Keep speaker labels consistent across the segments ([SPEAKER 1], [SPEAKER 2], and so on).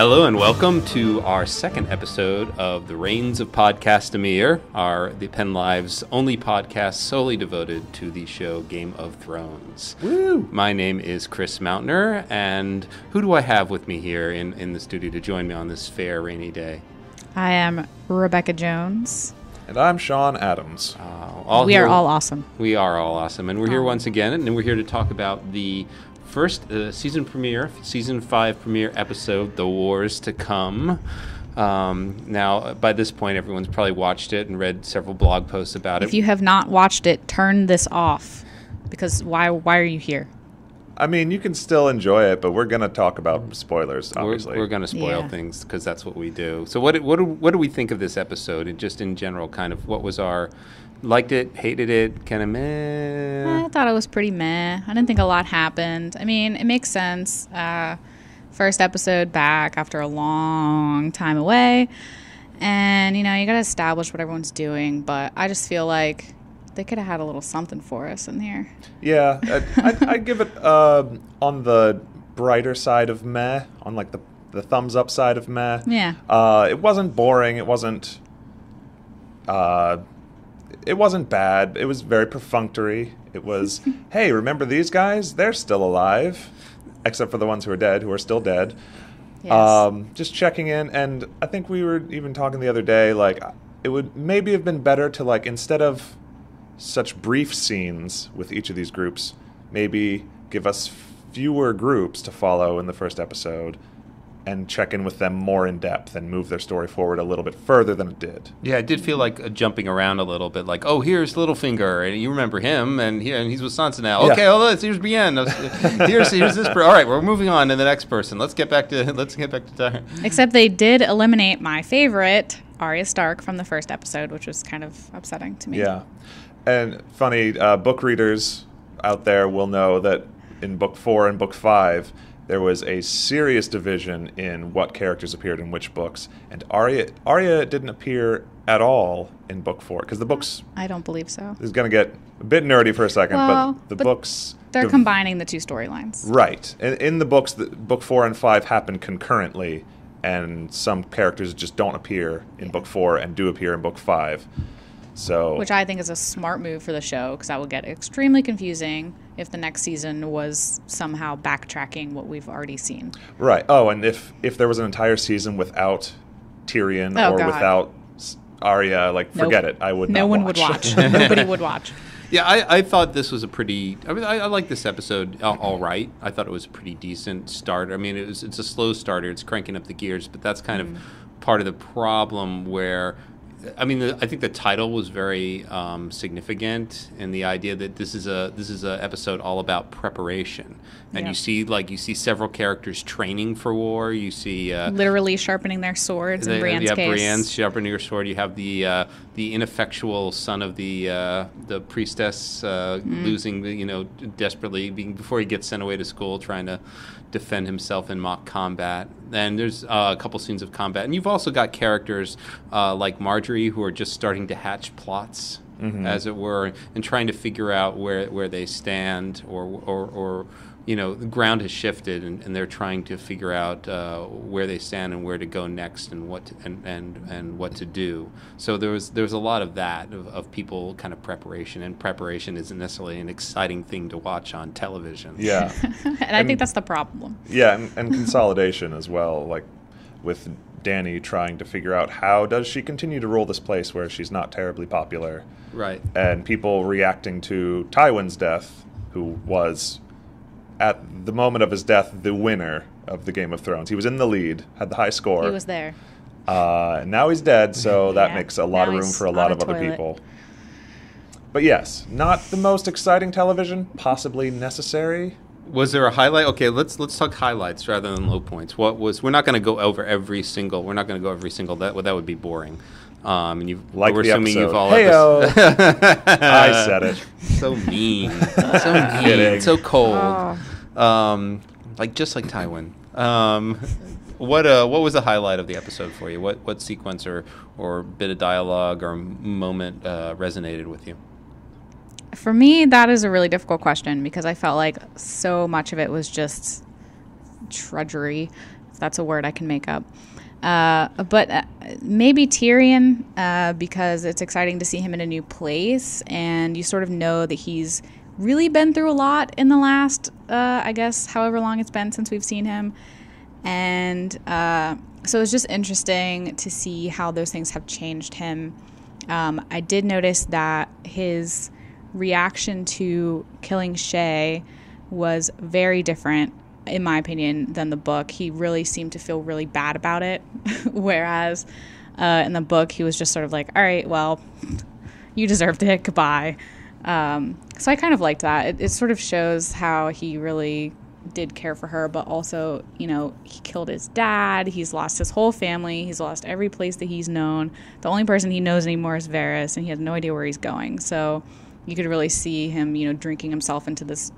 [SPEAKER 1] Hello and welcome to our second episode of The Reigns of Podcastamere, the PennLive's only podcast solely devoted to the show Game of Thrones.
[SPEAKER 2] Woo!
[SPEAKER 1] My name is Chris Mautner, and who do I have with me here in the studio to join me on this fair rainy day?
[SPEAKER 3] I am Rebecca Jones.
[SPEAKER 2] And I'm Sean Adams.
[SPEAKER 3] We are all awesome.
[SPEAKER 1] We are all awesome, and we're here once again, and we're here to talk about the first season 5 premiere episode, The Wars to Come. Now, by this point, everyone's probably watched it and read several blog posts about it.
[SPEAKER 3] If you have not watched it, turn this off, because why are you here?
[SPEAKER 2] I mean, you can still enjoy it, but we're going to talk about spoilers, obviously.
[SPEAKER 1] We're going to spoil things, because that's what we do. So what do we think of this episode, and just in general, kind of what was our... Liked it, hated it, kind of meh?
[SPEAKER 3] I thought it was pretty meh. I didn't think a lot happened. I mean, it makes sense. First episode back after a long time away. And, you got to establish what everyone's doing. But I just feel like they could have had a little something for us in here.
[SPEAKER 2] Yeah, I'd give it on the brighter side of meh, on like the thumbs up side of meh.
[SPEAKER 3] Yeah.
[SPEAKER 2] It wasn't boring. It wasn't bad. It was very perfunctory. It was, hey, remember these guys? They're still alive. Except for the ones who are dead, who are still dead.
[SPEAKER 3] Yes.
[SPEAKER 2] Just checking in. And I think we were even talking the other day, like, it would maybe have been better to, like, instead of such brief scenes with each of these groups, maybe give us fewer groups to follow in the first episode and check in with them more in depth and move their story forward a little bit further than it did.
[SPEAKER 1] Yeah, it did feel like jumping around a little bit, like, oh, here's Littlefinger, and you remember him, and he's with Sansa now. Okay, here's Brienne. Here's this. All right, we're moving on to the next person. Let's get back to Tyrion.
[SPEAKER 3] Except they did eliminate my favorite, Arya Stark, from the first episode, which was kind of upsetting to me.
[SPEAKER 2] Yeah, and funny, book readers out there will know that in Book 4 and Book 5, there was a serious division in what characters appeared in which books, and Arya didn't appear at all in Book 4, because the books...
[SPEAKER 3] I don't believe so.
[SPEAKER 2] This is going to get a bit nerdy for a second, but the books...
[SPEAKER 3] They're combining the two storylines.
[SPEAKER 2] Right. In the books, Book 4 and 5 happen concurrently, and some characters just don't appear in Book 4 and do appear in Book 5. So,
[SPEAKER 3] which I think is a smart move for the show, because that would get extremely confusing if the next season was somehow backtracking what we've already seen.
[SPEAKER 2] Right. Oh, and if there was an entire season without Tyrion without Arya, forget it. I would not watch.
[SPEAKER 3] No one would watch. Nobody would watch.
[SPEAKER 1] Yeah, I thought this was I like this episode all right. I thought it was a pretty decent start. I mean, it's a slow starter. It's cranking up the gears, but that's kind of part of the problem where... I mean, I think the title was very significant, and the idea that this is a episode all about preparation, and you see several characters training for war. You see
[SPEAKER 3] literally sharpening their swords. In Brienne's case,
[SPEAKER 1] Brienne's sharpening her sword. You have the ineffectual son of the priestess losing, desperately before he gets sent away to school, trying to defend himself in mock combat. And there's a couple scenes of combat, and you've also got characters like Marjorie who are just starting to hatch plots, as it were, and trying to figure out where they stand, or the ground has shifted, and they're trying to figure out where they stand and where to go next, and what to do. So there was a lot of that of people kind of preparation, and preparation isn't necessarily an exciting thing to watch on television.
[SPEAKER 2] Yeah,
[SPEAKER 3] and I think that's the problem.
[SPEAKER 2] Yeah, and consolidation as well, like with Dany trying to figure out how does she continue to rule this place where she's not terribly popular.
[SPEAKER 1] Right.
[SPEAKER 2] And people reacting to Tywin's death, who was, at the moment of his death, the winner of the Game of Thrones. He was in the lead, had the high score.
[SPEAKER 3] He was there.
[SPEAKER 2] Now he's dead, so that makes a lot of room for a lot of other people. But yes, not the most exciting television, possibly necessary.
[SPEAKER 1] Was there a highlight? Okay, let's talk highlights rather than low points. We're not going to go over every single. That would be boring. And we're assuming you've all.
[SPEAKER 2] Hey-o. I said it.
[SPEAKER 1] So mean. So mean. So cold. Just like Tywin. What was the highlight of the episode for you? What sequence or bit of dialogue or moment resonated with you?
[SPEAKER 3] For me, that is a really difficult question because I felt like so much of it was just drudgery. That's a word I can make up. But maybe Tyrion, because it's exciting to see him in a new place, and you sort of know that he's really been through a lot in the last, I guess, however long it's been since we've seen him. And so it's just interesting to see how those things have changed him. I did notice that his reaction to killing Shay was very different, in my opinion, than the book. He really seemed to feel really bad about it, whereas in the book he was just sort of like, all right, well, you deserved it, goodbye. So I kind of liked that. It sort of shows how he really did care for her, but also, you know, he killed his dad, he's lost his whole family, he's lost every place that he's known. The only person he knows anymore is Varys, and he has no idea where he's going. So you could really see him, you know, drinking himself into this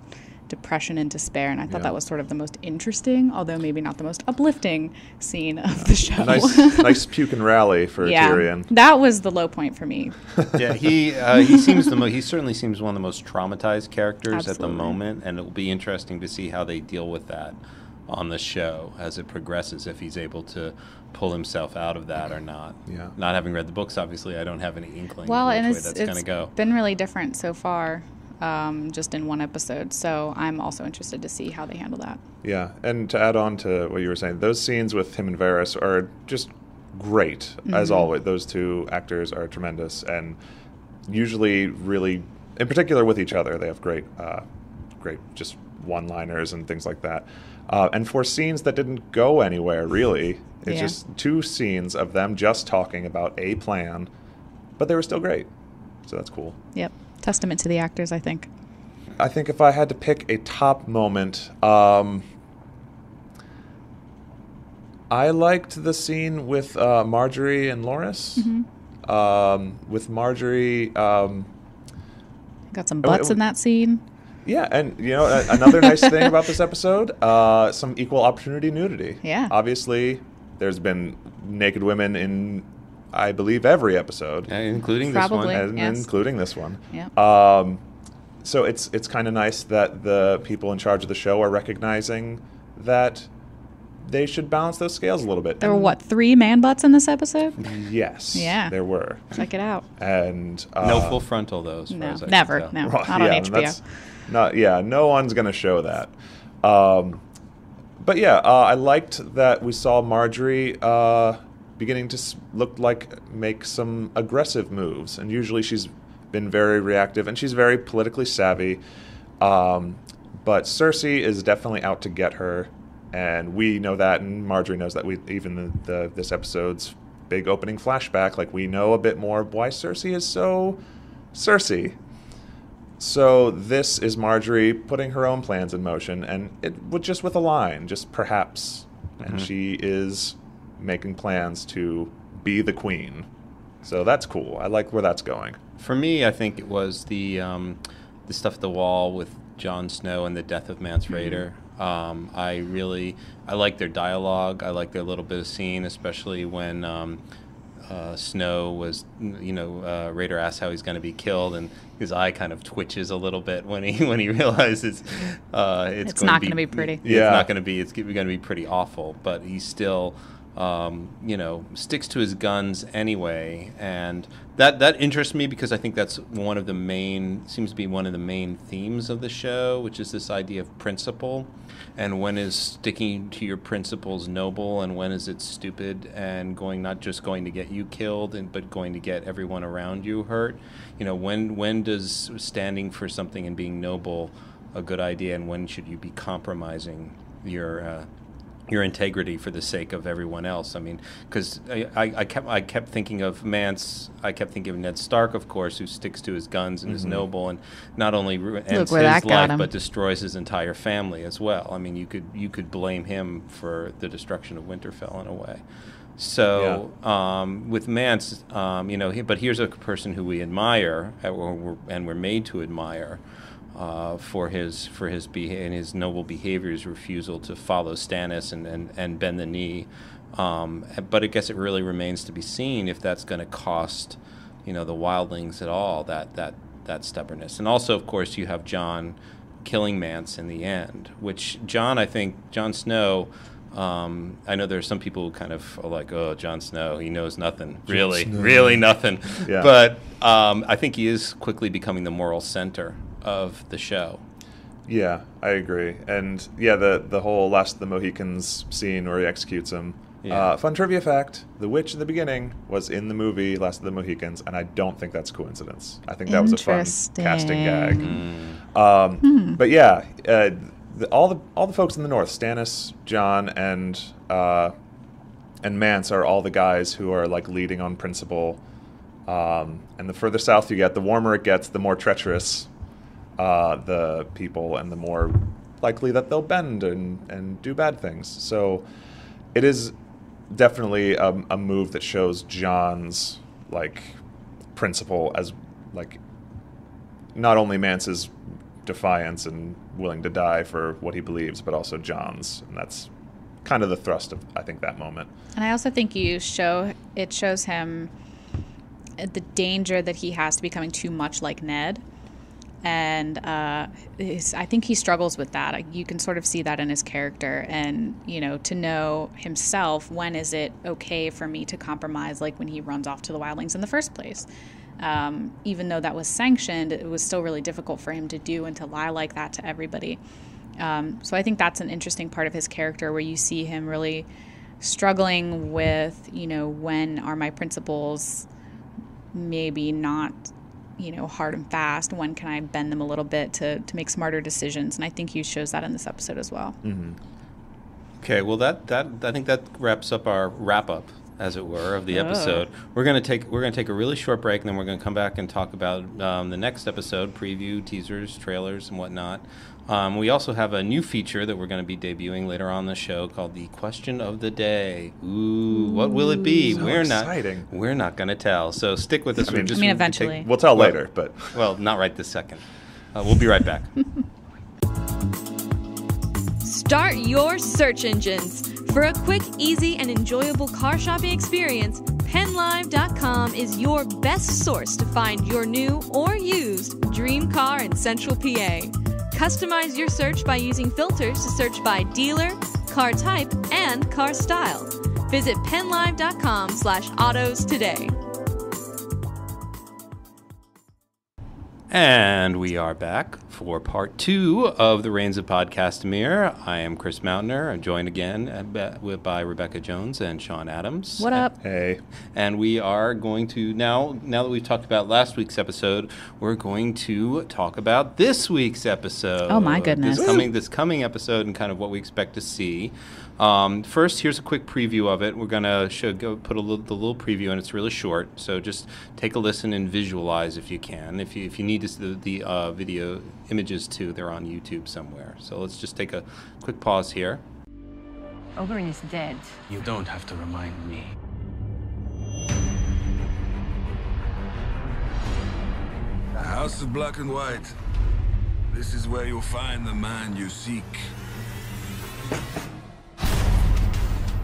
[SPEAKER 3] depression and despair, and I thought that was sort of the most interesting, although maybe not the most uplifting scene of the show.
[SPEAKER 2] Nice puke and rally for Tyrion.
[SPEAKER 3] That was the low point for me.
[SPEAKER 1] Yeah, he seems he certainly seems one of the most traumatized characters at the moment, and it will be interesting to see how they deal with that on the show as it progresses, if he's able to pull himself out of that or not.
[SPEAKER 2] Yeah.
[SPEAKER 1] Not having read the books, obviously, I don't have any inkling
[SPEAKER 3] well,
[SPEAKER 1] of
[SPEAKER 3] and
[SPEAKER 1] which way that's going to go.
[SPEAKER 3] It's been really different so far. Just in one episode, so I'm also interested to see how they handle that.
[SPEAKER 2] Yeah, and to add on to what you were saying, those scenes with him and Varys are just great, as always. Those two actors are tremendous, and usually really, in particular with each other, they have great just one-liners and things like that. And for scenes that didn't go anywhere, really, it's just two scenes of them just talking about a plan, but they were still great, so that's cool.
[SPEAKER 3] Yep. Testament to the actors, I think.
[SPEAKER 2] I think if I had to pick a top moment, I liked the scene with Marjorie and Loras. With Marjorie...
[SPEAKER 3] Got some butts in that scene.
[SPEAKER 2] Yeah, and you know, another nice thing about this episode, some equal opportunity nudity. Yeah. Obviously, there's been naked women in, I believe, every episode,
[SPEAKER 1] including
[SPEAKER 3] this one,
[SPEAKER 2] including this one.
[SPEAKER 3] Yeah.
[SPEAKER 2] So it's kind of nice that the people in charge of the show are recognizing that they should balance those scales a little bit.
[SPEAKER 3] There were 3 man butts in this episode?
[SPEAKER 2] Yes.
[SPEAKER 3] Yeah.
[SPEAKER 2] There were.
[SPEAKER 3] Check it out.
[SPEAKER 2] And
[SPEAKER 1] no full frontal though.
[SPEAKER 3] No, never. No, not on HBO.
[SPEAKER 2] No one's going to show that. But yeah, I liked that we saw Marjorie beginning to make some aggressive moves, and usually she's been very reactive, and she's very politically savvy. But Cersei is definitely out to get her, and we know that, and Marjorie knows that. This episode's big opening flashback, like, we know a bit more of why Cersei is so Cersei. So this is Marjorie putting her own plans in motion, and just with a line, just perhaps, and she is making plans to be the queen. So that's cool. I like where that's going.
[SPEAKER 1] For me, I think it was the stuff at the wall with Jon Snow and the death of Mance Rayder. I like their dialogue. I like their little bit of scene, especially when Snow was, Rayder asks how he's going to be killed, and his eye kind of twitches a little bit when he realizes it's
[SPEAKER 3] not going to be pretty.
[SPEAKER 1] Yeah, it's not going to be. It's going to be pretty awful. But he still, sticks to his guns anyway, and that interests me because I think that's seems to be one of the main themes of the show, which is this idea of principle, and when is sticking to your principles noble, and when is it stupid and not just going to get you killed, but going to get everyone around you hurt. When does standing for something and being noble a good idea, and when should you be compromising your integrity for the sake of everyone else? I mean, because I kept thinking of Mance. I kept thinking of Ned Stark, of course, who sticks to his guns and is noble, and not only ends his life but destroys his entire family as well. I mean, you could blame him for the destruction of Winterfell in a way. So with Mance, but here's a person who we admire, and we're made to admire. For his noble behavior, his refusal to follow Stannis and bend the knee, but I guess it really remains to be seen if that's going to cost, the wildlings at all that stubbornness. And also, of course, you have Jon killing Mance in the end, which Jon Snow, I know there's some people who kind of are like, oh, Jon Snow, he knows nothing. Really nothing.
[SPEAKER 2] Yeah.
[SPEAKER 1] But I think he is quickly becoming the moral center of the show.
[SPEAKER 2] Yeah, I agree. And yeah, the whole Last of the Mohicans scene where he executes him.
[SPEAKER 1] Yeah.
[SPEAKER 2] Fun trivia fact, the witch in the beginning was in the movie Last of the Mohicans, and I don't think that's coincidence. I think that was a fun casting gag. But yeah, all the folks in the north, Stannis, Jon, and Mance are all the guys who are like leading on principle. And the further south you get, the warmer it gets, the more treacherous the people, and the more likely that they'll bend and do bad things. So it is definitely a move that shows Jon's like principle as like not only Mance's defiance and willing to die for what he believes, but also Jon's, and that's kind of the thrust of, I think, that moment.
[SPEAKER 3] And I also think it shows him the danger that he has to becoming too much like Ned. And I think he struggles with that. You can sort of see that in his character. And, to know himself, when is it okay for me to compromise, like when he runs off to the wildlings in the first place? Even though that was sanctioned, it was still really difficult for him to do and to lie like that to everybody. So I think that's an interesting part of his character, where you see him really struggling with, when are my principles maybe not hard and fast, when can I bend them a little bit to make smarter decisions? And I think he shows that in this episode as well.
[SPEAKER 2] Mm-hmm.
[SPEAKER 1] Okay, well I think that wraps up our wrap up, as it were, of the episode. We're gonna take a really short break, and then we're gonna come back and talk about the next episode, preview, teasers, trailers, and whatnot. We also have a new feature that we're going to be debuting later on the show called the Question of the Day. Ooh, what will it be?
[SPEAKER 2] So exciting.
[SPEAKER 1] We're not going to tell. So stick with us.
[SPEAKER 3] Eventually.
[SPEAKER 2] We'll tell later, but
[SPEAKER 1] well, not right this second. We'll be right back.
[SPEAKER 4] Start your search engines. For a quick, easy, and enjoyable car shopping experience, PennLive.com is your best source to find your new or used dream car in Central PA. Customize your search by using filters to search by dealer, car type, and car style. Visit PennLive.com/autos today.
[SPEAKER 1] And we are back for part 2 of the Reigns of Podcastamere. I am Chris Mautner. I'm joined again by Rebecca Jones and Sean Adams.
[SPEAKER 3] What up?
[SPEAKER 2] Hey.
[SPEAKER 1] And we are going to, now that we've talked about last week's episode, we're going to talk about this week's episode.
[SPEAKER 3] Oh, my goodness.
[SPEAKER 1] This coming episode, and kind of what we expect to see. First, here's a quick preview of it. We're going to put the little preview, and it's really short, so just take a listen and visualize if you can. If you need to see the video images too, they're on YouTube somewhere. So let's just take a quick pause here.
[SPEAKER 5] Oberyn is dead.
[SPEAKER 6] You don't have to remind me.
[SPEAKER 7] The House of Black and White. This is where you'll find the man you seek.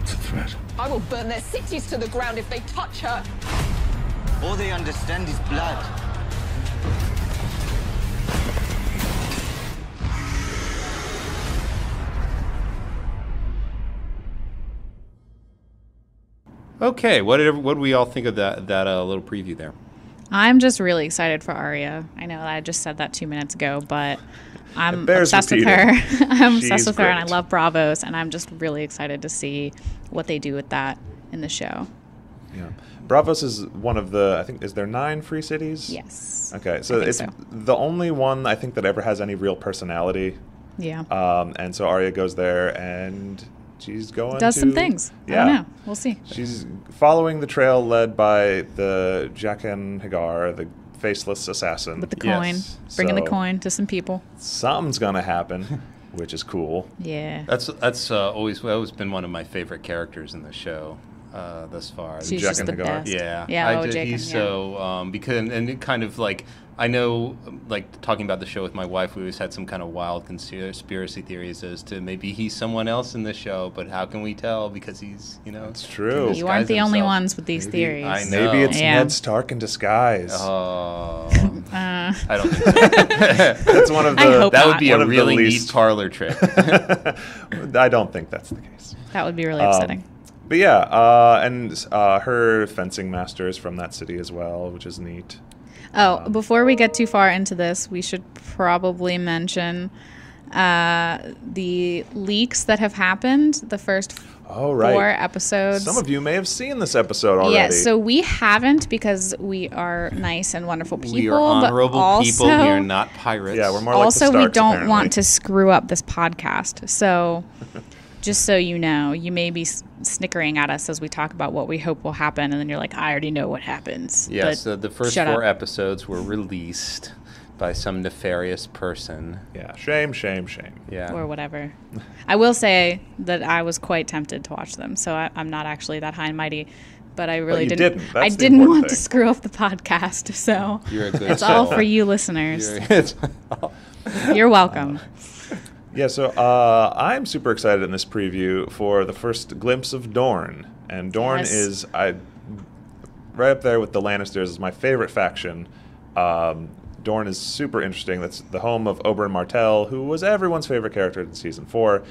[SPEAKER 6] It's a threat.
[SPEAKER 8] I will burn their cities to the ground if they touch her.
[SPEAKER 9] All they understand is blood.
[SPEAKER 1] Okay, what did we all think of that little preview there?
[SPEAKER 3] I'm just really excited for Arya. I know I just said that 2 minutes ago, but I'm obsessed with
[SPEAKER 2] repeating.
[SPEAKER 3] her. I'm obsessed with her,
[SPEAKER 2] great.
[SPEAKER 3] and I love Bravos, and I'm just really excited to see what they do with that in the show.
[SPEAKER 2] Yeah. Bravos is one of the, I think, is there 9 free cities?
[SPEAKER 3] Yes.
[SPEAKER 2] Okay, so it's the only one I think that ever has any real personality.
[SPEAKER 3] Yeah.
[SPEAKER 2] And so Arya goes there, and she's going
[SPEAKER 3] Does some things.
[SPEAKER 2] Yeah.
[SPEAKER 3] I don't know. We'll see.
[SPEAKER 2] She's following the trail led by the Jaqen Hagar, the faceless assassin.
[SPEAKER 3] With the coin.
[SPEAKER 1] Yes.
[SPEAKER 3] Bringing
[SPEAKER 2] So
[SPEAKER 3] the coin to some people.
[SPEAKER 2] Something's going to happen, which is cool.
[SPEAKER 3] Yeah.
[SPEAKER 1] That's always been one of my favorite characters in the show. thus far.
[SPEAKER 3] She's
[SPEAKER 2] Jack
[SPEAKER 3] just
[SPEAKER 2] and
[SPEAKER 3] the
[SPEAKER 2] Hagar.
[SPEAKER 3] best.
[SPEAKER 1] Yeah,
[SPEAKER 3] Yeah,
[SPEAKER 1] he's so because and it kind of like I know like talking about the show with my wife, we always had some kind of wild conspiracy theories as to maybe he's someone else in the show, but how can we tell because he's
[SPEAKER 2] It's true.
[SPEAKER 3] You aren't the only ones with these theories.
[SPEAKER 1] I know.
[SPEAKER 2] Maybe it's
[SPEAKER 3] Yeah.
[SPEAKER 2] Ned Stark in disguise.
[SPEAKER 1] Oh,
[SPEAKER 3] Uh,
[SPEAKER 1] I don't think so.
[SPEAKER 2] That's one of the.
[SPEAKER 3] I hope
[SPEAKER 1] That
[SPEAKER 3] not.
[SPEAKER 1] would be
[SPEAKER 2] One
[SPEAKER 1] a
[SPEAKER 2] of the
[SPEAKER 1] really
[SPEAKER 2] least-
[SPEAKER 1] neat parlor trick.
[SPEAKER 2] I don't think that's the case.
[SPEAKER 3] that would be really upsetting.
[SPEAKER 2] But yeah, and her fencing master is from that city as well, which is neat.
[SPEAKER 3] Before we get too far into this, we should probably mention the leaks that have happened. The first
[SPEAKER 2] Oh, right.
[SPEAKER 3] 4 episodes.
[SPEAKER 2] Some of you may have seen this episode already.
[SPEAKER 3] Yes, so we haven't because we are nice and wonderful people.
[SPEAKER 1] We are honorable
[SPEAKER 3] but also,
[SPEAKER 1] people. We are not pirates.
[SPEAKER 2] Yeah, we're more like the
[SPEAKER 3] also, we
[SPEAKER 2] Starks,
[SPEAKER 3] don't
[SPEAKER 2] apparently.
[SPEAKER 3] want to screw up this podcast. So, just so you know, you may be snickering at us as we talk about what we hope will happen, and then you're like, I already know what happens.
[SPEAKER 1] Yeah,
[SPEAKER 3] But
[SPEAKER 1] so the first
[SPEAKER 3] shut
[SPEAKER 1] 4
[SPEAKER 3] up.
[SPEAKER 1] episodes were released by some nefarious person.
[SPEAKER 2] Yeah, shame.
[SPEAKER 1] Yeah.
[SPEAKER 3] Or whatever. I will say that I was quite tempted to watch them, so I'm not actually that high and mighty. But I really
[SPEAKER 2] you
[SPEAKER 3] didn't.
[SPEAKER 2] didn't.
[SPEAKER 3] I
[SPEAKER 2] That's the
[SPEAKER 3] didn't
[SPEAKER 2] important
[SPEAKER 3] want to
[SPEAKER 2] thing.
[SPEAKER 3] screw up the podcast, so
[SPEAKER 1] You're a good
[SPEAKER 3] it's all
[SPEAKER 1] soul.
[SPEAKER 3] for you listeners.
[SPEAKER 1] You're-
[SPEAKER 3] You're welcome.
[SPEAKER 2] Yeah, so I'm super excited in this preview for the first glimpse of Dorne. And Dorne
[SPEAKER 3] Yes.
[SPEAKER 2] is right up there with the Lannisters is my favorite faction. Dorne is super interesting. That's the home of Oberyn Martell, who was everyone's favorite character in Season 4.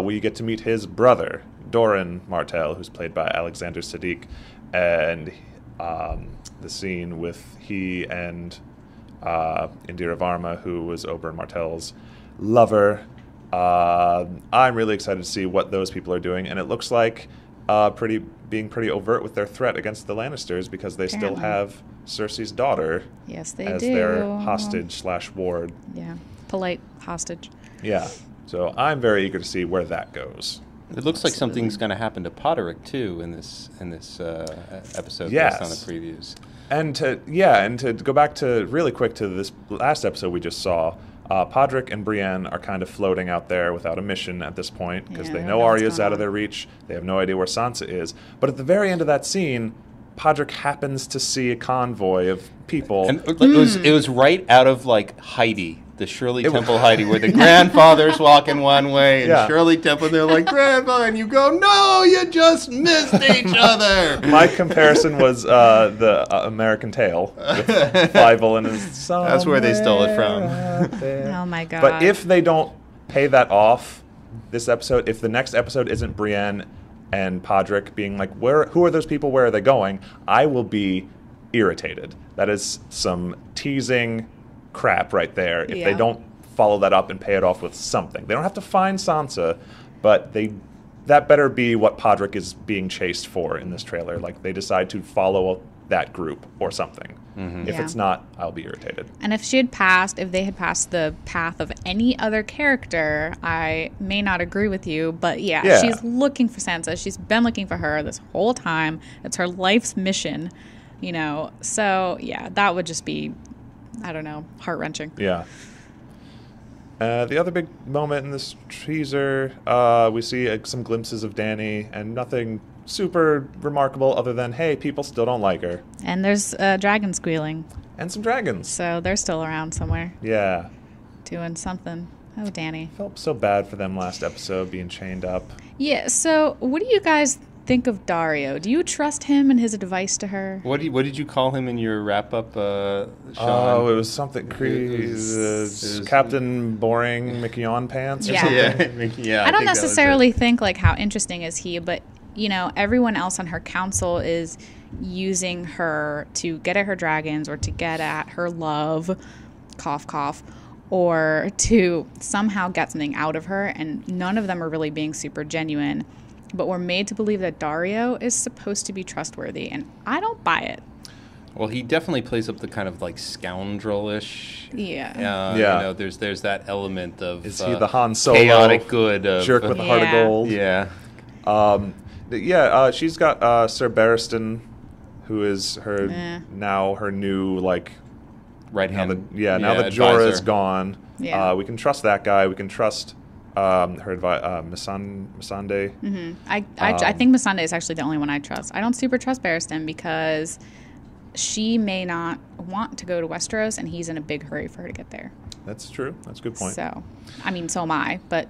[SPEAKER 2] We get to meet his brother, Doran Martell, who's played by Alexander Siddiq. And the scene with he and Indira Varma, who was Oberyn Martell's lover. I'm really excited to see what those people are doing, and it looks like being pretty overt with their threat against the Lannisters because they still
[SPEAKER 3] Apparently.
[SPEAKER 2] have Cersei's daughter
[SPEAKER 3] Yes, they
[SPEAKER 2] as
[SPEAKER 3] do.
[SPEAKER 2] their hostage/ward.
[SPEAKER 3] Yeah, polite hostage.
[SPEAKER 2] Yeah, so I'm very eager to see where that goes.
[SPEAKER 1] It looks like something's going to happen to Podrick too in this episode
[SPEAKER 2] Yes.
[SPEAKER 1] based on the previews.
[SPEAKER 2] And to go back to really quick to this last episode we just saw, Podrick and Brienne are kind of floating out there without a mission at this point because
[SPEAKER 3] Yeah,
[SPEAKER 2] they
[SPEAKER 3] they
[SPEAKER 2] know
[SPEAKER 3] don't know what's
[SPEAKER 2] Arya's
[SPEAKER 3] going
[SPEAKER 2] out of
[SPEAKER 3] on.
[SPEAKER 2] their reach. They have no idea where Sansa is. But at the very end of that scene, Podrick happens to see a convoy of people.
[SPEAKER 1] And it was right out of like Heidi, the Shirley Temple Heidi, where the grandfather's walking one way and
[SPEAKER 2] Yeah.
[SPEAKER 1] Shirley Temple, they're like, Grandpa, and you go, no, you just missed each other.
[SPEAKER 2] My comparison was the American Tale with Fievel and his son.
[SPEAKER 1] That's where they stole it from.
[SPEAKER 3] Oh my god.
[SPEAKER 2] But if they don't pay that off this episode, if the next episode isn't Brienne and Podrick being like, who are those people? Where are they going? I will be irritated. That is some teasing crap right there. If they
[SPEAKER 3] Yeah.
[SPEAKER 2] don't follow that up and pay it off with something. They don't have to find Sansa, but that better be what Podrick is being chased for in this trailer. Like they decide to follow that group or something. If
[SPEAKER 3] Yeah.
[SPEAKER 2] it's not, I'll be irritated.
[SPEAKER 3] And if they had passed the path of any other character, I may not agree with you, but
[SPEAKER 2] Yeah.
[SPEAKER 3] she's looking for Sansa. She's been looking for her this whole time. It's her life's mission, So, yeah, that would just be, I don't know, heart-wrenching.
[SPEAKER 2] Yeah. The other big moment in this teaser, we see some glimpses of Dany, and nothing super remarkable other than, hey, people still don't like her.
[SPEAKER 3] And there's a dragon squealing,
[SPEAKER 2] And some dragons.
[SPEAKER 3] so they're still around somewhere
[SPEAKER 2] Yeah.
[SPEAKER 3] doing something. Oh, Dany.
[SPEAKER 2] Felt so bad for them last episode being chained up.
[SPEAKER 3] Yeah, so what do you guys think of Dario? Do you trust him and his advice to her?
[SPEAKER 1] What did you call him in your wrap-up, Sean?
[SPEAKER 2] Oh, it was something
[SPEAKER 1] It was-
[SPEAKER 2] Captain Boring McYawn Pants or
[SPEAKER 3] Yeah.
[SPEAKER 2] something.
[SPEAKER 1] Yeah,
[SPEAKER 3] I don't
[SPEAKER 1] think that was it.
[SPEAKER 3] necessarily think like how interesting is he, but everyone else on her council is using her to get at her dragons or to get at her love, cough cough, or to somehow get something out of her, and none of them are really being super genuine. But we're made to believe that Dario is supposed to be trustworthy, and I don't buy it.
[SPEAKER 1] Well, he definitely plays up the kind of like scoundrelish.
[SPEAKER 3] Yeah.
[SPEAKER 2] Yeah.
[SPEAKER 1] There's that element of
[SPEAKER 2] Is he the Han Solo
[SPEAKER 1] chaotic good of,
[SPEAKER 2] jerk with a heart of
[SPEAKER 3] Yeah.
[SPEAKER 2] gold?
[SPEAKER 1] Yeah.
[SPEAKER 2] She's got Sir Barristan, who is her new
[SPEAKER 1] Right
[SPEAKER 2] now
[SPEAKER 1] hand.
[SPEAKER 2] that now that Jorah is
[SPEAKER 1] advisor.
[SPEAKER 2] gone.
[SPEAKER 3] Yeah.
[SPEAKER 2] We can trust that guy. We can trust her advice, Missandei.
[SPEAKER 3] Mm-hmm. I think Missandei is actually the only one I trust. I don't super trust Barristan because she may not want to go to Westeros, and he's in a big hurry for her to get there.
[SPEAKER 2] That's true. That's a good point.
[SPEAKER 3] So, I mean, so am I, but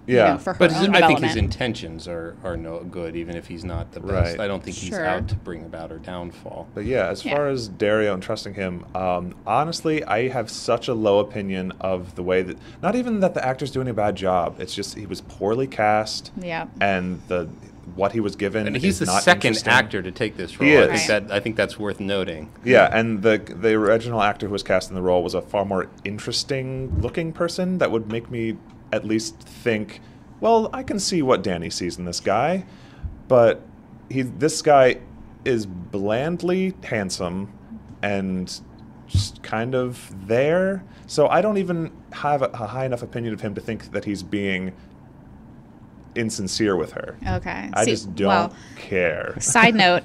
[SPEAKER 2] yeah,
[SPEAKER 3] for her
[SPEAKER 1] but
[SPEAKER 3] own
[SPEAKER 1] I think
[SPEAKER 3] development.
[SPEAKER 1] his intentions are no good, even if he's not the best.
[SPEAKER 2] Right.
[SPEAKER 1] I don't think he's out to bring about her downfall.
[SPEAKER 2] But yeah, as far as Dario and trusting him, honestly, I have such a low opinion of the way that, not even that the actor's doing a bad job, it's just he was poorly cast.
[SPEAKER 3] Yeah.
[SPEAKER 2] And what he was given,
[SPEAKER 1] and he's the
[SPEAKER 2] not
[SPEAKER 1] second actor to take this role.
[SPEAKER 2] He is.
[SPEAKER 1] I think that's worth noting.
[SPEAKER 2] Yeah, and the original actor who was cast in the role was a far more interesting looking person that would make me at least think, well, I can see what Dany sees in this guy, but this guy is blandly handsome and just kind of there. So I don't even have a high enough opinion of him to think that he's being insincere with her.
[SPEAKER 3] Okay.
[SPEAKER 2] I just don't care.
[SPEAKER 3] Side note,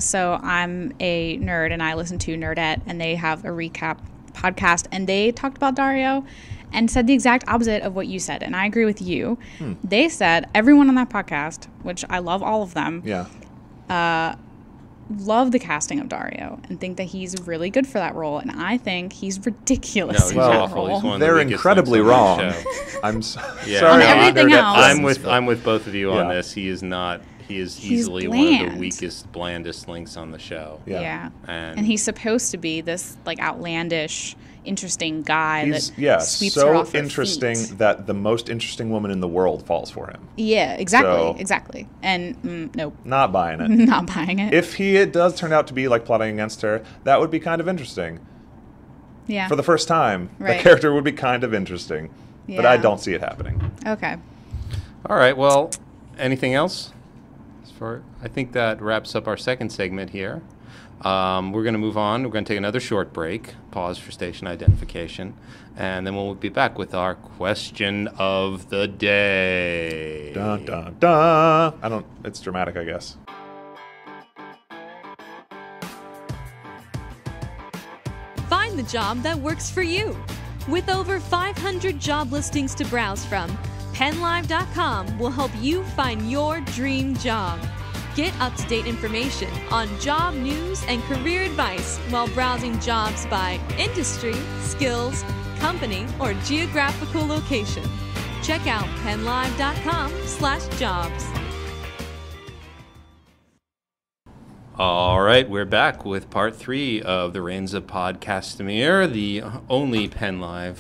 [SPEAKER 3] so I'm a nerd and I listen to Nerdette, and they have a recap podcast, and they talked about Dario and said the exact opposite of what you said, and I agree with you. They said, everyone on that podcast, which I love all of them, love the casting of Dario and think that he's really good for that role, and I think he's ridiculous in that role.
[SPEAKER 2] They're incredibly wrong. I'm sorry.
[SPEAKER 3] On everything else.
[SPEAKER 1] I'm with both of you on this. He is not. He is easily one of the weakest, blandest links on the show.
[SPEAKER 3] Yeah. And he's supposed to be this like outlandish, interesting guy that sweeps her off her
[SPEAKER 2] interesting
[SPEAKER 3] feet.
[SPEAKER 2] that the most interesting woman in the world falls for him.
[SPEAKER 3] Yeah, exactly. And nope.
[SPEAKER 2] Not buying it.
[SPEAKER 3] Not buying it.
[SPEAKER 2] If it does turn out to be like plotting against her, that would be kind of interesting.
[SPEAKER 3] Yeah.
[SPEAKER 2] For the first time, the character would be kind of interesting.
[SPEAKER 3] Yeah.
[SPEAKER 2] But I don't see it happening.
[SPEAKER 3] Okay.
[SPEAKER 1] All right. Well, anything else? I think that wraps up our second segment here. We're going to move on. We're going to take another short break, pause for station identification, and then we'll be back with our question of the day.
[SPEAKER 2] Dun, dun, dun. It's dramatic, I guess.
[SPEAKER 4] Find the job that works for you. With over 500 job listings to browse from, PennLive.com will help you find your dream job. Get up-to-date information on job news and career advice while browsing jobs by industry, skills, company, or geographical location. Check out PennLive.com/jobs.
[SPEAKER 1] All right, we're back with part 3 of the Reigns of Podcastamere, the only PennLive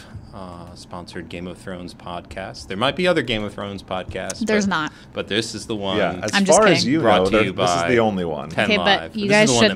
[SPEAKER 1] sponsored Game of Thrones podcast. There might be other Game of Thrones podcasts.
[SPEAKER 3] There's not.
[SPEAKER 1] But this is the one.
[SPEAKER 2] Yeah, as far as you know, this is the only one.
[SPEAKER 3] Okay, but you guys should.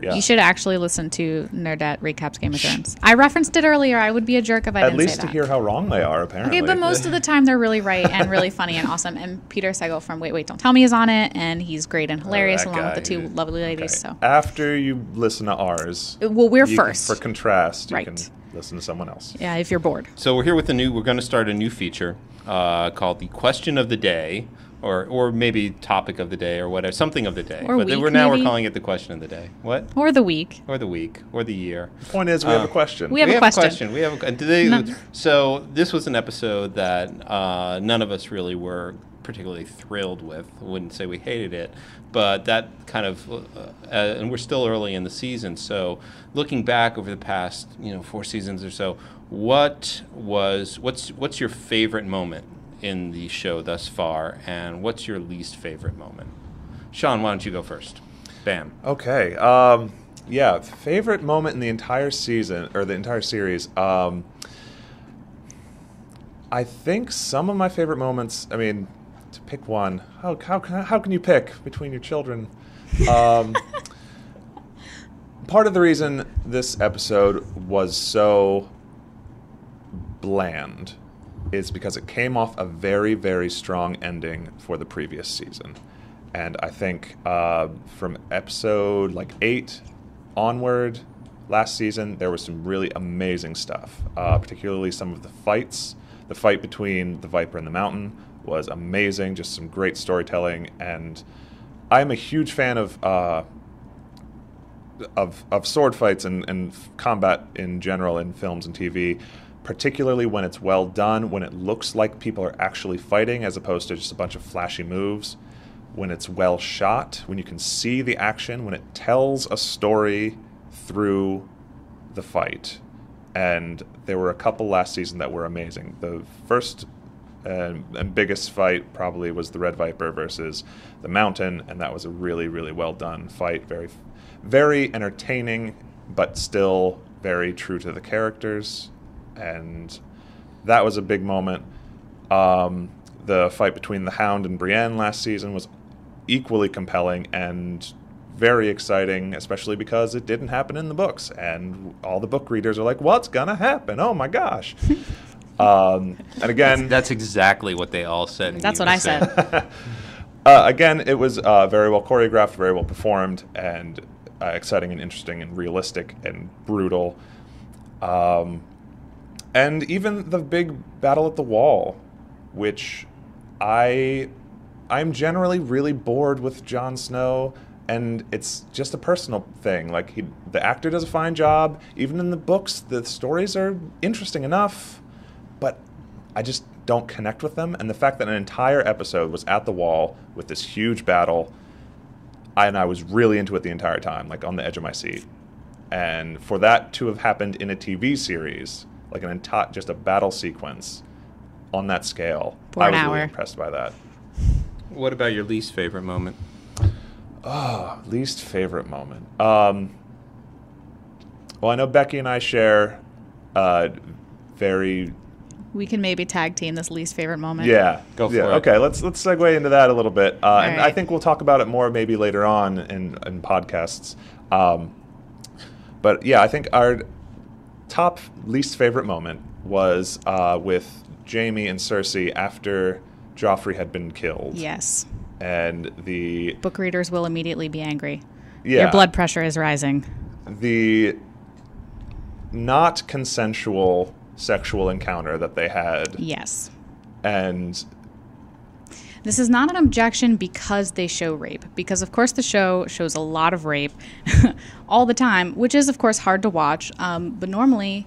[SPEAKER 3] You should actually listen to Nerdette recaps Game of Thrones. I referenced it earlier. I would be a jerk if I didn't say that.
[SPEAKER 2] At least to hear how wrong they are, apparently.
[SPEAKER 3] Okay, but most of the time they're really right and really funny and awesome. And Peter Sagal from Wait, Don't Tell Me is on it, and he's great and hilarious along with the two lovely ladies. So
[SPEAKER 2] after you listen to ours,
[SPEAKER 3] well, we're first.
[SPEAKER 2] For contrast, you can listen to someone else.
[SPEAKER 3] Yeah, if you're bored.
[SPEAKER 1] So we're here with we're going to start a new feature called the Question of the Day, or maybe Topic of the Day, or whatever, something of the day.
[SPEAKER 3] Or
[SPEAKER 1] but
[SPEAKER 3] week,
[SPEAKER 1] we're calling it the Question of the Day. What?
[SPEAKER 3] Or the week.
[SPEAKER 1] Or the week. Or the year.
[SPEAKER 2] The point is, we have a question.
[SPEAKER 3] We have a question.
[SPEAKER 1] We have So this was an episode that none of us really were particularly thrilled with. I wouldn't say we hated it, but that kind of, and we're still early in the season. So looking back over the past, 4 seasons or so, what's your favorite moment in the show thus far, and what's your least favorite moment? Sean, why don't you go first? Bam.
[SPEAKER 2] Okay. Favorite moment in the entire season, or the entire series. I think some of my favorite moments, to pick one, how can you pick between your children? Part of the reason this episode was so bland is because it came off a very, very strong ending for the previous season. And I think from episode 8 onward last season, there was some really amazing stuff, particularly some of the fights. The fight between the Viper and the Mountain was amazing, just some great storytelling. And I'm a huge fan of sword fights and combat in general in films and TV. particularly when it's well done, when it looks like people are actually fighting as opposed to just a bunch of flashy moves, when it's well shot, when you can see the action, when it tells a story through the fight. And there were a couple last season that were amazing. The first and biggest fight probably was the Red Viper versus the Mountain, and that was a really, really well done fight. Very, very entertaining, but still very true to the characters. And that was a big moment. The fight between the Hound and Brienne last season was equally compelling and very exciting, especially because it didn't happen in the books. And all the book readers are like, what's going to happen? Oh, my gosh. And again...
[SPEAKER 1] That's exactly what they all said.
[SPEAKER 3] That's what I said.
[SPEAKER 2] Again, it was very well choreographed, very well performed, and exciting and interesting and realistic and brutal. And even the big battle at the wall, which I'm generally really bored with Jon Snow, and it's just a personal thing. Like, the actor does a fine job. Even in the books, the stories are interesting enough, but I just don't connect with them. And the fact that an entire episode was at the wall with this huge battle, and I was really into it the entire time, like on the edge of my seat. And for that to have happened in a TV series, like just a battle sequence on that scale,
[SPEAKER 3] For an
[SPEAKER 2] I was
[SPEAKER 3] hour.
[SPEAKER 2] really impressed by that.
[SPEAKER 1] What about your least favorite moment?
[SPEAKER 2] Oh, least favorite moment. Well, I know Becky and I share very...
[SPEAKER 3] We can maybe tag team this least favorite moment.
[SPEAKER 2] Yeah.
[SPEAKER 1] Go for it.
[SPEAKER 2] Okay, let's segue into that a little bit. And
[SPEAKER 3] right.
[SPEAKER 2] I think we'll talk about it more maybe later on in podcasts. But yeah, I think our top least favorite moment was with Jaime and Cersei after Joffrey had been killed.
[SPEAKER 3] Yes.
[SPEAKER 2] And the...
[SPEAKER 3] Book readers will immediately be angry.
[SPEAKER 2] Yeah.
[SPEAKER 3] Your blood pressure is rising.
[SPEAKER 2] The not consensual sexual encounter that they had.
[SPEAKER 3] Yes.
[SPEAKER 2] And
[SPEAKER 3] this is not an objection because they show rape. Because, of course, the show shows a lot of rape all the time, which is, of course, hard to watch. But normally,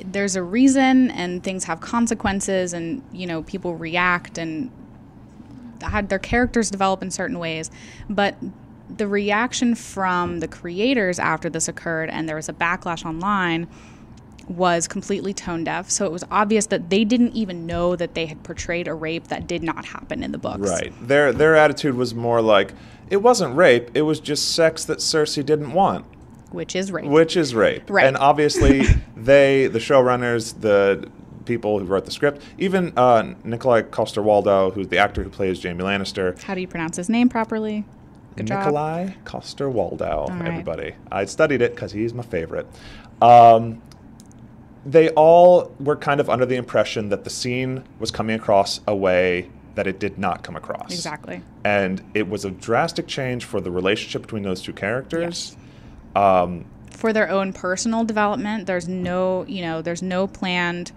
[SPEAKER 3] there's a reason and things have consequences and, you know, people react and had their characters develop in certain ways. But the reaction from the creators after this occurred and there was a backlash online was completely tone deaf. So it was obvious that they didn't even know that they had portrayed a rape that did not happen in the books.
[SPEAKER 2] Right. Their attitude was more like, it wasn't rape, it was just sex that Cersei didn't want.
[SPEAKER 3] Which is rape.
[SPEAKER 2] Right. And obviously the showrunners, the people who wrote the script, even Nikolai Coster-Waldau, who's the actor who plays Jaime Lannister.
[SPEAKER 3] How do you pronounce his name properly? Good job.
[SPEAKER 2] Nikolai Coster-Waldau,
[SPEAKER 3] right.
[SPEAKER 2] Everybody. I studied it because he's my favorite. They all were kind of under the impression that the scene was coming across a way that it did not come across.
[SPEAKER 3] Exactly.
[SPEAKER 2] And it was a drastic change for the relationship between those two characters. Yes.
[SPEAKER 3] For their own personal development, there's no planned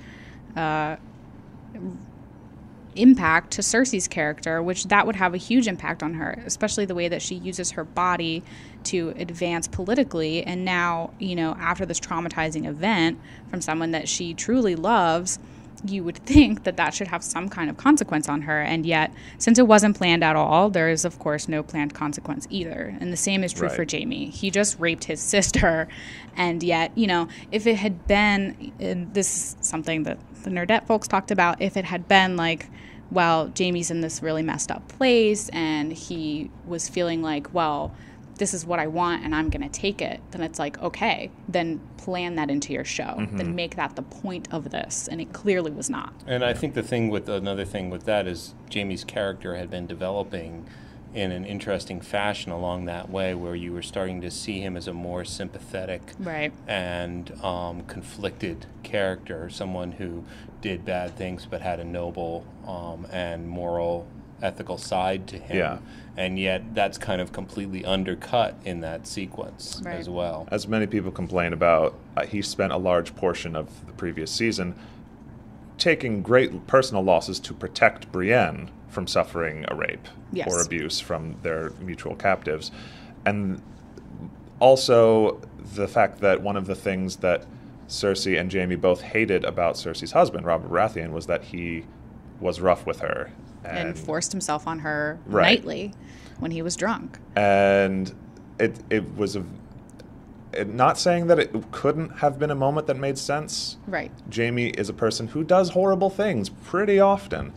[SPEAKER 3] impact to Cersei's character, which that would have a huge impact on her, especially the way that she uses her body to advance politically. And now, you know, after this traumatizing event from someone that she truly loves, you would think that that should have some kind of consequence on her. And yet, since it wasn't planned at all, there is, of course, no planned consequence either. And the same is true for Jaime. He just raped his sister. And yet, you know, if it had been, and this is something that the Nerdette folks talked about, if it had been like, well, Jaime's in this really messed up place and he was feeling like, well, this is what I want and I'm going to take it, then it's like, okay, then plan that into your show. Mm-hmm. Then make that the point of this. And it clearly was not.
[SPEAKER 1] And I think another thing with that is Jaime's character had been developing in an interesting fashion along that way, where you were starting to see him as a more sympathetic and conflicted character, someone who did bad things but had a noble and moral, ethical side to him.
[SPEAKER 2] Yeah.
[SPEAKER 1] And yet that's kind of completely undercut in that sequence as well.
[SPEAKER 2] As many people complain about, he spent a large portion of the previous season taking great personal losses to protect Brienne from suffering a rape or abuse from their mutual captives. And also the fact that one of the things that Cersei and Jaime both hated about Cersei's husband, Robert Baratheon, was that he was rough with her.
[SPEAKER 3] And forced himself on her
[SPEAKER 2] Right.
[SPEAKER 3] nightly when he was drunk.
[SPEAKER 2] And it was not saying that it couldn't have been a moment that made sense.
[SPEAKER 3] Right.
[SPEAKER 2] Jaime is a person who does horrible things pretty often.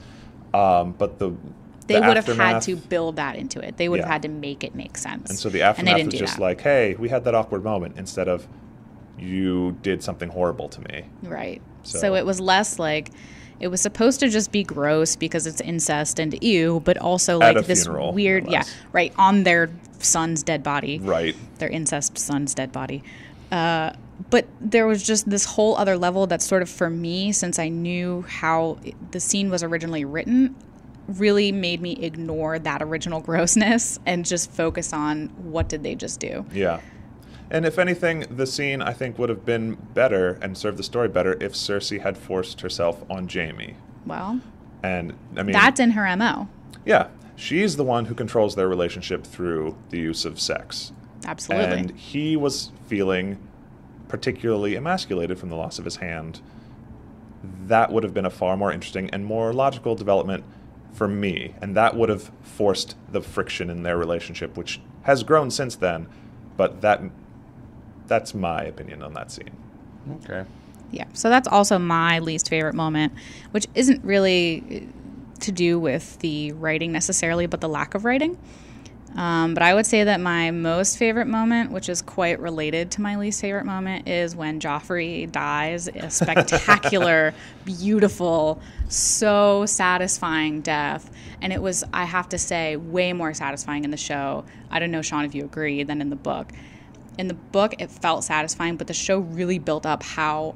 [SPEAKER 2] But
[SPEAKER 3] they would have had
[SPEAKER 2] aftermath-
[SPEAKER 3] to build that into it. They would have
[SPEAKER 2] Yeah.
[SPEAKER 3] had to make it make sense.
[SPEAKER 2] And so the
[SPEAKER 3] they
[SPEAKER 2] aftermath
[SPEAKER 3] didn't
[SPEAKER 2] was
[SPEAKER 3] do
[SPEAKER 2] just
[SPEAKER 3] that.
[SPEAKER 2] like, hey, we had that awkward moment, instead of you did something horrible to me.
[SPEAKER 3] Right.
[SPEAKER 2] So-
[SPEAKER 3] So it was less like, it was supposed to just be gross because it's incest and ew, but also
[SPEAKER 2] At
[SPEAKER 3] like
[SPEAKER 2] a
[SPEAKER 3] this
[SPEAKER 2] funeral,
[SPEAKER 3] weird,
[SPEAKER 2] no
[SPEAKER 3] yeah,
[SPEAKER 2] less.
[SPEAKER 3] right, on their son's dead body.
[SPEAKER 2] Right.
[SPEAKER 3] Their incest son's dead body. But there was just this whole other level that sort of, for me, since I knew how the scene was originally written, really made me ignore that original grossness and just focus on what did they just do.
[SPEAKER 2] Yeah. And if anything, the scene, I think, would have been better and served the story better if Cersei had forced herself on Jaime.
[SPEAKER 3] Well,
[SPEAKER 2] And, I mean...
[SPEAKER 3] that's in her MO.
[SPEAKER 2] Yeah. She's the one who controls their relationship through the use of sex.
[SPEAKER 3] Absolutely.
[SPEAKER 2] And he was feeling particularly emasculated from the loss of his hand. That would have been a far more interesting and more logical development for me. And that would have forced the friction in their relationship, which has grown since then. But that's my opinion on that scene.
[SPEAKER 1] Okay.
[SPEAKER 3] Yeah, so that's also my least favorite moment, which isn't really to do with the writing necessarily, but the lack of writing. But I would say that my most favorite moment, which is quite related to my least favorite moment, is when Joffrey dies a spectacular, beautiful, so satisfying death. And it was, I have to say, way more satisfying in the show. I don't know, Sean, if you agree, than in the book. In the book, it felt satisfying, but the show really built up how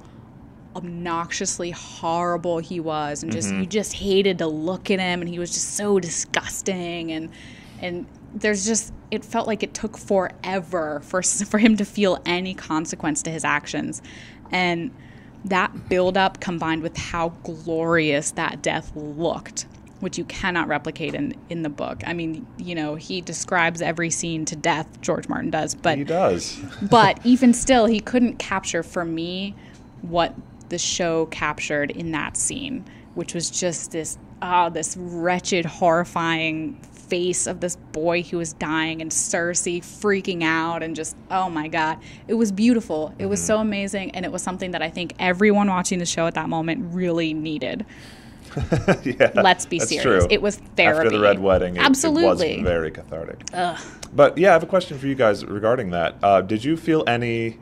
[SPEAKER 3] obnoxiously horrible he was, and just you just hated to look at him, and he was just so disgusting, and there's just, it felt like it took forever for him to feel any consequence to his actions. And that build-up combined with how glorious that death looked, which you cannot replicate in the book. I mean, you know, he describes every scene to death, George Martin does. But
[SPEAKER 2] He does.
[SPEAKER 3] but even still, he couldn't capture, for me, what the show captured in that scene, which was just this wretched, horrifying face of this boy who was dying, and Cersei freaking out, and just, oh my God. It was beautiful. It was so amazing, and it was something that I think everyone watching the show at that moment really needed.
[SPEAKER 2] Yeah,
[SPEAKER 3] Let's be
[SPEAKER 2] that's
[SPEAKER 3] serious.
[SPEAKER 2] True.
[SPEAKER 3] It was therapy.
[SPEAKER 2] After the Red Wedding, it
[SPEAKER 3] Absolutely.
[SPEAKER 2] was very cathartic.
[SPEAKER 3] Ugh.
[SPEAKER 2] But yeah, I have a question for you guys regarding that. Did you feel any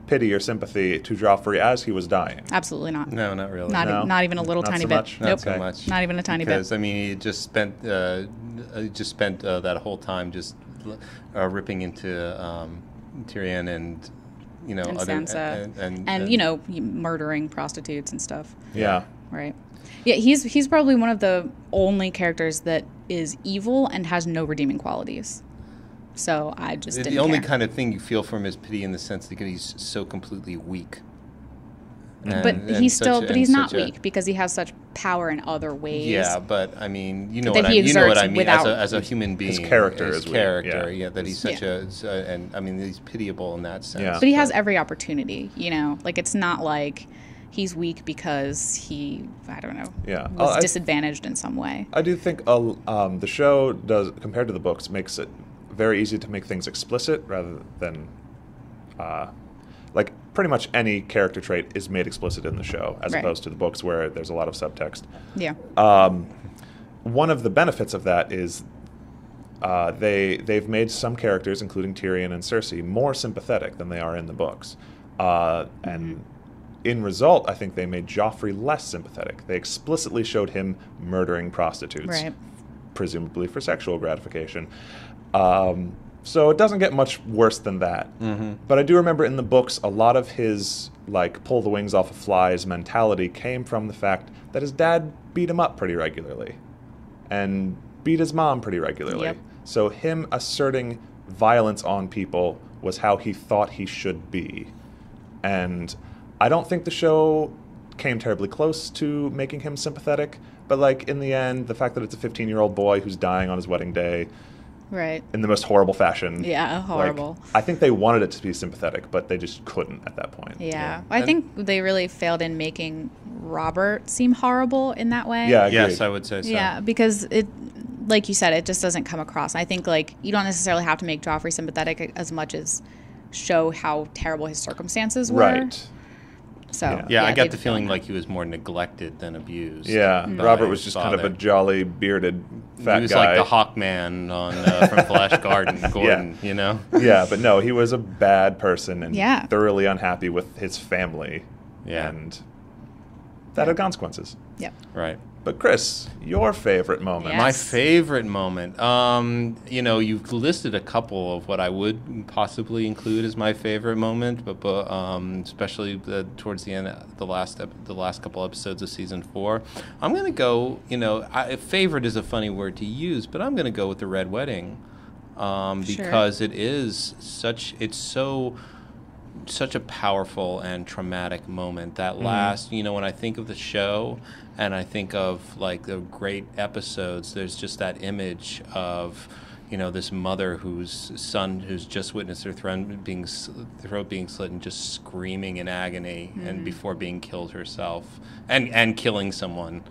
[SPEAKER 2] pity or sympathy to Joffrey as he was dying?
[SPEAKER 3] Absolutely not.
[SPEAKER 1] No, not really.
[SPEAKER 3] Not even a little
[SPEAKER 2] Not
[SPEAKER 3] tiny
[SPEAKER 2] so
[SPEAKER 3] bit.
[SPEAKER 2] much?
[SPEAKER 1] Not
[SPEAKER 3] Nope.
[SPEAKER 1] so much.
[SPEAKER 3] Not even a tiny bit.
[SPEAKER 1] Because, I mean, he just spent that whole time just ripping into Tyrion and, you know,
[SPEAKER 3] And
[SPEAKER 1] other
[SPEAKER 3] Sansa.
[SPEAKER 1] and
[SPEAKER 3] You know, murdering prostitutes and stuff.
[SPEAKER 2] Yeah.
[SPEAKER 3] Right. Yeah, he's probably one of the only characters that is evil and has no redeeming qualities. So I just didn't
[SPEAKER 1] the only
[SPEAKER 3] care.
[SPEAKER 1] kind of thing you feel for him is pity, in the sense that he's so completely weak.
[SPEAKER 3] But he's not weak because he has such power in other ways.
[SPEAKER 1] Yeah, but I mean, you know
[SPEAKER 3] That
[SPEAKER 1] what I
[SPEAKER 3] he
[SPEAKER 1] mean. You know what
[SPEAKER 3] exerts
[SPEAKER 1] I mean
[SPEAKER 3] without-
[SPEAKER 1] as a human being.
[SPEAKER 2] His character
[SPEAKER 1] his
[SPEAKER 2] is weak,
[SPEAKER 1] character.
[SPEAKER 2] yeah.
[SPEAKER 1] Yeah, that he's such and I mean, he's pitiable in that sense.
[SPEAKER 2] Yeah.
[SPEAKER 3] But he has every opportunity, you know. Like, it's not like he's weak because he, I don't know,
[SPEAKER 2] Yeah.
[SPEAKER 3] was disadvantaged in some way.
[SPEAKER 2] I do think the show does, compared to the books, makes it very easy to make things explicit rather than, like, pretty much any character trait is made explicit in the show, as
[SPEAKER 3] Right.
[SPEAKER 2] opposed to the books where there's a lot of subtext.
[SPEAKER 3] Yeah.
[SPEAKER 2] One of the benefits of that is they've made some characters, including Tyrion and Cersei, more sympathetic than they are in the books. And in result, I think they made Joffrey less sympathetic. They explicitly showed him murdering prostitutes,
[SPEAKER 3] Right.
[SPEAKER 2] presumably for sexual gratification. So it doesn't get much worse than that. But I do remember in the books, a lot of his, like, pull the wings off of flies mentality came from the fact that his dad beat him up pretty regularly and beat his mom pretty regularly.
[SPEAKER 3] Yep.
[SPEAKER 2] So him asserting violence on people was how he thought he should be. And I don't think the show came terribly close to making him sympathetic, but, like, in the end, the fact that it's a 15-year-old boy who's dying on his wedding day,
[SPEAKER 3] Right.
[SPEAKER 2] in the most horrible fashion.
[SPEAKER 3] Yeah, horrible.
[SPEAKER 2] Like, I think they wanted it to be sympathetic, but they just couldn't at that point.
[SPEAKER 3] Yeah. I think they really failed in making Robert seem horrible in that way.
[SPEAKER 2] Yeah, agreed.
[SPEAKER 1] Yes, I would say so.
[SPEAKER 3] Yeah, because it, like you said, it just doesn't come across. I think, like, you don't necessarily have to make Joffrey sympathetic as much as show how terrible his circumstances were.
[SPEAKER 2] Right.
[SPEAKER 3] So
[SPEAKER 1] Yeah, I got the feeling like he was more neglected than abused.
[SPEAKER 2] Yeah,
[SPEAKER 3] Mm-hmm.
[SPEAKER 1] by
[SPEAKER 2] Robert was just
[SPEAKER 1] his
[SPEAKER 2] kind of a
[SPEAKER 1] father.
[SPEAKER 2] jolly, bearded, fat
[SPEAKER 1] He was
[SPEAKER 2] guy.
[SPEAKER 1] like the Hawkman on from Flash Garden, Gordon, you know?
[SPEAKER 2] Yeah, but no, he was a bad person and
[SPEAKER 3] Yeah.
[SPEAKER 2] thoroughly unhappy with his family.
[SPEAKER 1] Yeah.
[SPEAKER 2] And that had consequences.
[SPEAKER 3] Yep.
[SPEAKER 1] Right.
[SPEAKER 2] But Chris, your favorite moment.
[SPEAKER 3] Yeah.
[SPEAKER 1] My
[SPEAKER 3] Yes.
[SPEAKER 1] favorite moment, you know, you've listed a couple of what I would possibly include as my favorite moment, but especially towards the end, the last couple episodes of season 4. I'm going to go, you know, favorite is a funny word to use, but I'm going to go with the Red Wedding, because it is such a powerful and traumatic moment. That last, you know, when I think of the show and I think of like the great episodes, there's just that image of, you know, this mother whose son who's just witnessed her throat being slit and just screaming in agony and before being killed herself and killing someone,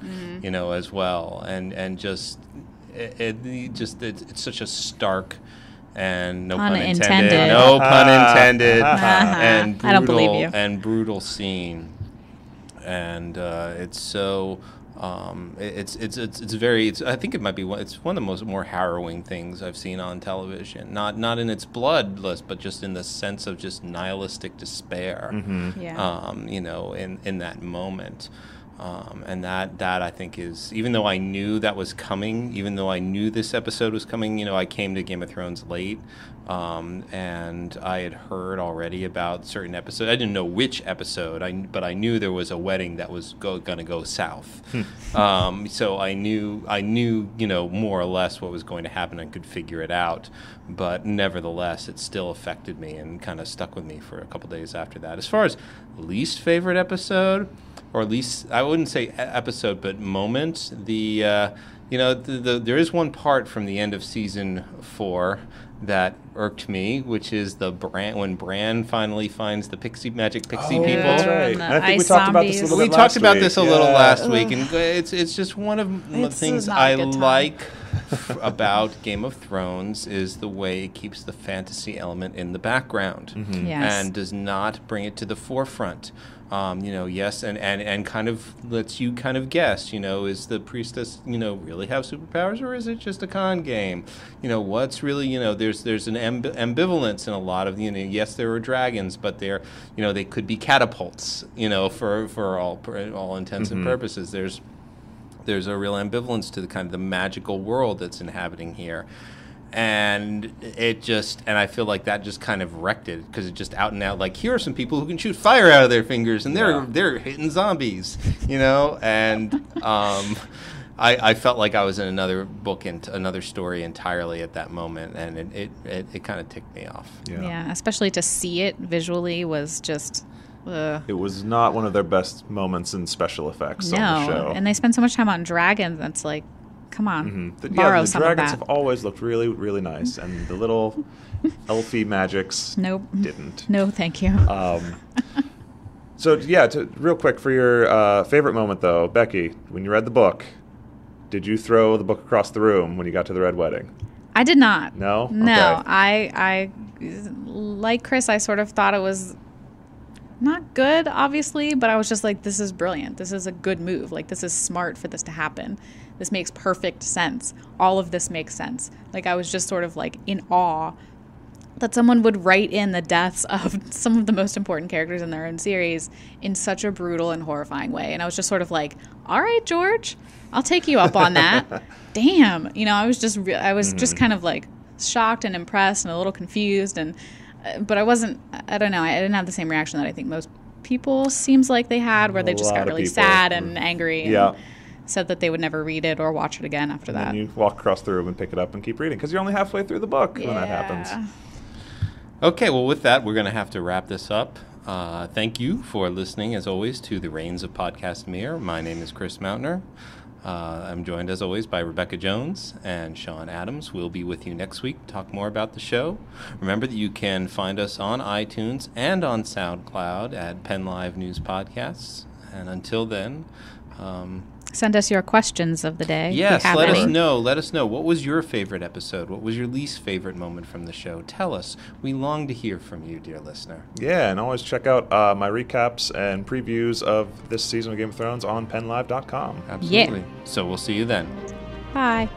[SPEAKER 1] you know, as well. And just it's such a stark and no pun intended, and brutal,
[SPEAKER 3] I don't believe you.
[SPEAKER 1] and brutal scene. And it's so it's very I think it might be one of the more harrowing things I've seen on television. Not in its bloodlust, but just in the sense of just nihilistic despair.
[SPEAKER 3] Yeah.
[SPEAKER 1] You know, in that moment. And that I think is, even though I knew that was coming, even though I knew this episode was coming, you know, I came to Game of Thrones late, and I had heard already about certain episodes. I didn't know which episode, but I knew there was a wedding that was going to go south. So I knew, you know, more or less what was going to happen and could figure it out. But nevertheless, it still affected me and kind of stuck with me for a couple days after that. As far as least favorite episode, or at least I wouldn't say episode, but moment. You know, there is one part from the end of season 4 that irked me, which is when Bran finally finds the magic pixie people.
[SPEAKER 2] That's right.
[SPEAKER 3] And
[SPEAKER 2] And I think we talked about this a little bit
[SPEAKER 1] We talked about
[SPEAKER 2] week.
[SPEAKER 1] this a little last week, and it's just one of the
[SPEAKER 3] It's
[SPEAKER 1] things
[SPEAKER 3] not a
[SPEAKER 1] I
[SPEAKER 3] good time.
[SPEAKER 1] like about Game of Thrones is the way it keeps the fantasy element in the background
[SPEAKER 3] Yes.
[SPEAKER 1] and does not bring it to the forefront. You know, yes, and kind of lets you kind of guess, you know, is the priestess, you know, really have superpowers, or is it just a con game? You know, what's really, you know, there's an ambivalence in a lot of, you know, yes, there are dragons, but they're, you know, they could be catapults, you know, for all intents and purposes. There's a real ambivalence to the kind of the magical world that's inhabiting here. And I feel like that just kind of wrecked it, because it just out and out, like, here are some people who can shoot fire out of their fingers, and they're hitting zombies, you know. And I felt like I was in another book and another story entirely at that moment, and it kind of ticked me off.
[SPEAKER 3] Yeah, especially to see it visually was just.
[SPEAKER 2] It was not one of their best moments in special effects on the show.
[SPEAKER 3] And they spend so much time on dragons. That's like, come on,
[SPEAKER 2] The
[SPEAKER 3] borrow some of
[SPEAKER 2] dragons
[SPEAKER 3] that.
[SPEAKER 2] have always looked really, really nice, and the little elfy magics
[SPEAKER 3] Nope.
[SPEAKER 2] didn't.
[SPEAKER 3] No, thank you.
[SPEAKER 2] So yeah, real quick for your favorite moment though, Becky, when you read the book, did you throw the book across the room when you got to the Red Wedding?
[SPEAKER 3] I did not.
[SPEAKER 2] No?
[SPEAKER 3] No.
[SPEAKER 2] Okay.
[SPEAKER 3] I like Chris, I sort of thought it was not good, obviously, but I was just like, this is brilliant. This is a good move. Like, this is smart for this to happen. This makes perfect sense. All of this makes sense. Like, I was just sort of like in awe that someone would write in the deaths of some of the most important characters in their own series in such a brutal and horrifying way. And I was just sort of like, all right, George, I'll take you up on that. Damn. You know, I was just kind of like shocked and impressed and a little confused, and but I wasn't, I don't know, I didn't have the same reaction that I think most people seems like they had, where they just got really sad and angry and said that they would never read it or watch it again after that.
[SPEAKER 2] And you walk across the room and pick it up and keep reading, because you're only halfway through the book when that happens.
[SPEAKER 1] Okay, well, with that, we're going to have to wrap this up. Thank you for listening, as always, to the Reigns of Podcastamere. My name is Chris Mautner. I'm joined, as always, by Rebecca Jones and Sean Adams. We'll be with you next week to talk more about the show. Remember that you can find us on iTunes and on SoundCloud at PennLive News Podcasts. And until then...
[SPEAKER 3] send us your questions of the day.
[SPEAKER 1] Yes, let us know. Let us know. What was your favorite episode? What was your least favorite moment from the show? Tell us. We long to hear from you, dear listener.
[SPEAKER 2] Yeah, and always check out my recaps and previews of this season of Game of Thrones on PennLive.com.
[SPEAKER 1] Absolutely. Yeah. So we'll see you then.
[SPEAKER 3] Bye.